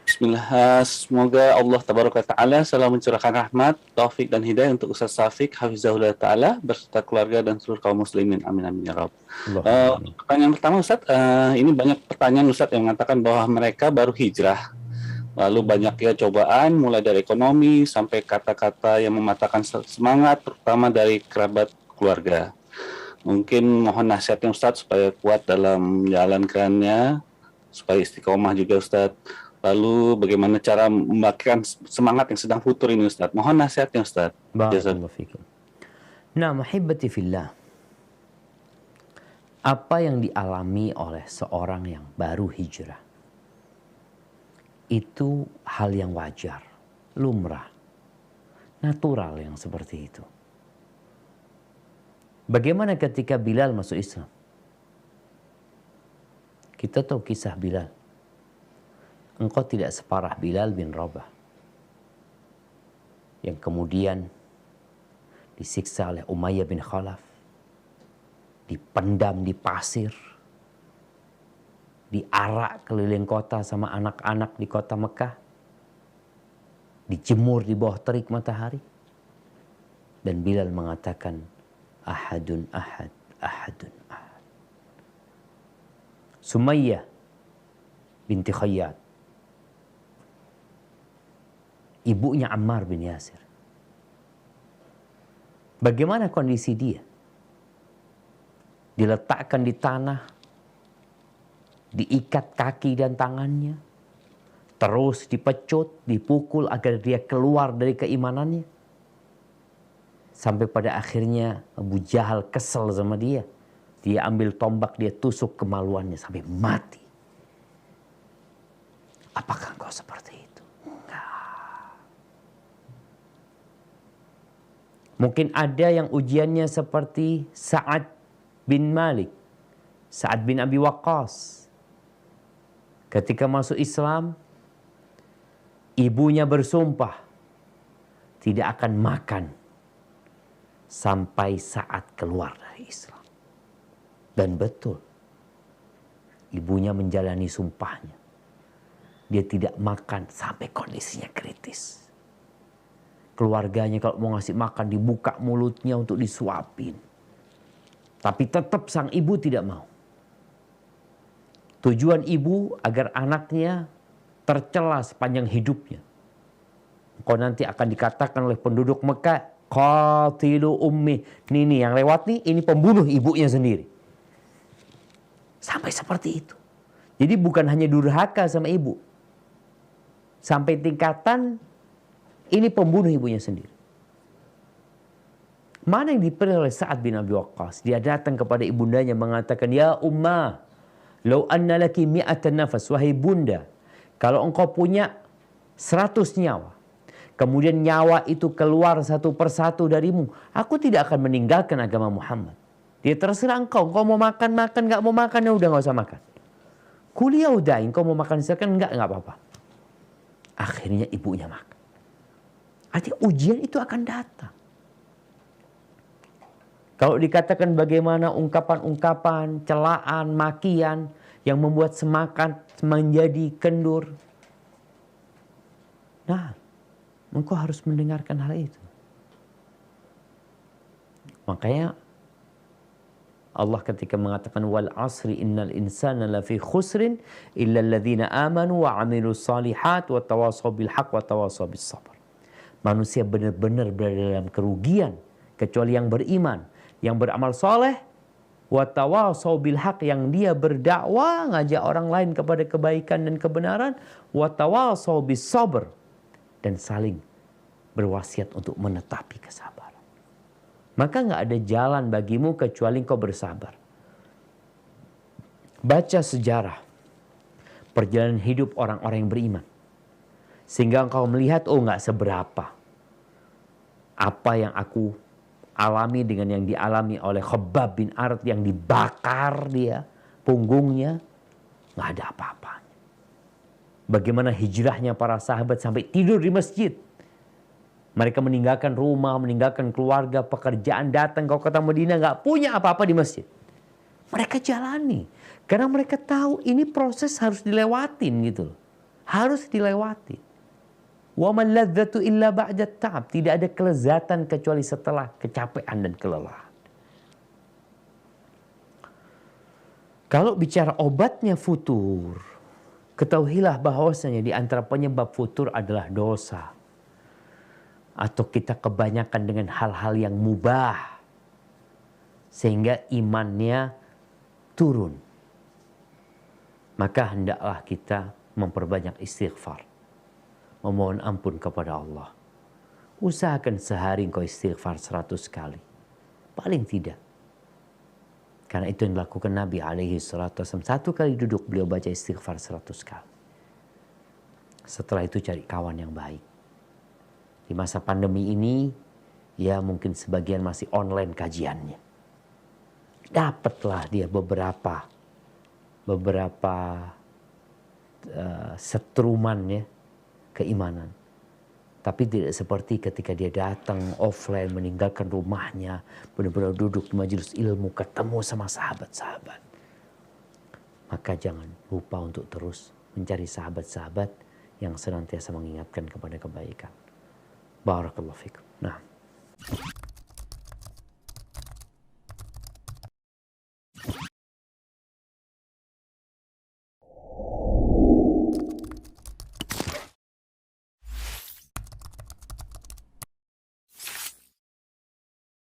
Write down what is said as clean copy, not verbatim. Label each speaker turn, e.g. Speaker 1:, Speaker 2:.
Speaker 1: Bismillah, semoga Allah Tabaraka Ta'ala selalu mencurahkan rahmat, taufik dan hidayah untuk Ustaz Syafiq Hafizahullah Ta'ala berserta keluarga dan seluruh kaum muslimin. Amin amin ya Rabb.
Speaker 2: Allahumma amin.
Speaker 1: Pertanyaan pertama Ustaz, ini banyak pertanyaan Ustaz yang mengatakan bahwa mereka baru hijrah. Lalu banyak ya cobaan mulai dari ekonomi sampai kata-kata yang mematahkan semangat terutama dari kerabat keluarga. Mungkin mohon nasihatnya Ustaz supaya kuat dalam menjalankannya, supaya istiqomah juga Ustaz. Lalu bagaimana cara membangkitkan semangat yang sedang futur ini Ustaz? Mohon nasihatnya Ustaz.
Speaker 2: Barakallahu fikum. Nah, muhibbati fillah. Apa yang dialami oleh seorang yang baru hijrah itu hal yang wajar, lumrah, natural yang seperti itu. Bagaimana ketika Bilal masuk Islam? Kita tahu kisah Bilal. Engkau tidak separah Bilal bin Rabah yang kemudian disiksa oleh Umayyah bin Khalaf, dipendam di pasir, diarak keliling kota sama anak-anak di kota Mekah, dijemur di bawah terik matahari. Dan Bilal mengatakan, ahadun ahad, ahadun ahad. Sumayyah binti Khayyat, ibunya Ammar bin Yasir. Bagaimana kondisi dia? Diletakkan di tanah, diikat kaki dan tangannya, terus dipecut, dipukul agar dia keluar dari keimanannya. Sampai pada akhirnya Abu Jahal kesel sama dia. Dia ambil tombak, dia tusuk kemaluannya sampai mati. Apakah engkau seperti itu? Enggak. Mungkin ada yang ujiannya seperti Sa'ad bin Malik, Sa'ad bin Abi Waqqas. Ketika masuk Islam, ibunya bersumpah tidak akan makan sampai saat keluar dari Islam. Dan betul, ibunya menjalani sumpahnya. Dia tidak makan sampai kondisinya kritis. Keluarganya kalau mau ngasih makan dibuka mulutnya untuk disuapin. Tapi tetap sang ibu tidak mau. Tujuan ibu agar anaknya tercela sepanjang hidupnya. Kau nanti akan dikatakan oleh penduduk Mekah, qatilu ummi. Nih yang lewat nih, ini pembunuh ibunya sendiri. Sampai seperti itu. Jadi bukan hanya durhaka sama ibu. Sampai tingkatan ini pembunuh ibunya sendiri. Mana yang dipilih oleh Sa'ad bin Abi Waqqas? Dia datang kepada ibundanya mengatakan, ya ummah, lau anna laki mi'atan nafas, wahai bunda, kalau engkau punya 100 nyawa, kemudian nyawa itu keluar satu persatu darimu, aku tidak akan meninggalkan agama Muhammad. Dia terserah engkau mau makan, gak mau makan, ya udah gak usah makan. Kuliah udah, engkau mau makan silakan, enggak apa-apa. Akhirnya ibunya makan. Artinya ujian itu akan datang. Kalau dikatakan bagaimana ungkapan-ungkapan, celaan, makian yang membuat semangat menjadi kendur. Nah, engkau harus mendengarkan hal itu. Makanya Allah ketika mengatakan wal asri innal insana lafi khusrin illa alladhina amanu wa amilus salihat wa tawasaw bil haq wa tawasaw bis sabr. Manusia benar-benar berada dalam kerugian kecuali yang beriman, yang beramal soleh, wa tawasaw bil haq, yang dia berdakwah ngajak orang lain kepada kebaikan dan kebenaran, wa tawasaw bis sabr, dan saling berwasiat untuk menetapi kesabaran. Maka nggak ada jalan bagimu kecuali engkau bersabar. Baca sejarah perjalanan hidup orang-orang yang beriman, sehingga engkau melihat, oh nggak seberapa apa yang aku alami dengan yang dialami oleh Khabbab bin Arat yang dibakar dia punggungnya, nggak ada apa-apanya. Bagaimana hijrahnya para sahabat sampai tidur di masjid. Mereka meninggalkan rumah, meninggalkan keluarga, pekerjaan, datang ke kota Madinah, nggak punya apa-apa di masjid. Mereka jalani. Karena mereka tahu ini proses harus dilewatin gitu loh. Harus dilewati. Wa man ladzatu illa ba'da ta'ab. Tidak ada kelezatan kecuali setelah kecapean dan kelelahan. Kalau bicara obatnya futur, ketahuilah bahwasanya di antara penyebab futur adalah dosa. Atau kita kebanyakan dengan hal-hal yang mubah. Sehingga imannya turun. Maka hendaklah kita memperbanyak istighfar. Memohon ampun kepada Allah. Usahakan sehari engkau istighfar 100 kali. Paling tidak. Karena itu yang dilakukan Nabi SAW. 1 kali duduk beliau baca istighfar 100 kali. Setelah itu cari kawan yang baik. Di masa pandemi ini, ya mungkin sebagian masih online kajiannya. Dapatlah dia beberapa setruman ya, keimanan. Tapi tidak seperti ketika dia datang offline, meninggalkan rumahnya, benar-benar duduk di majelis ilmu, ketemu sama sahabat-sahabat. Maka jangan lupa untuk terus mencari sahabat-sahabat yang senantiasa mengingatkan kepada kebaikan. Barakallahu fikum. Nah.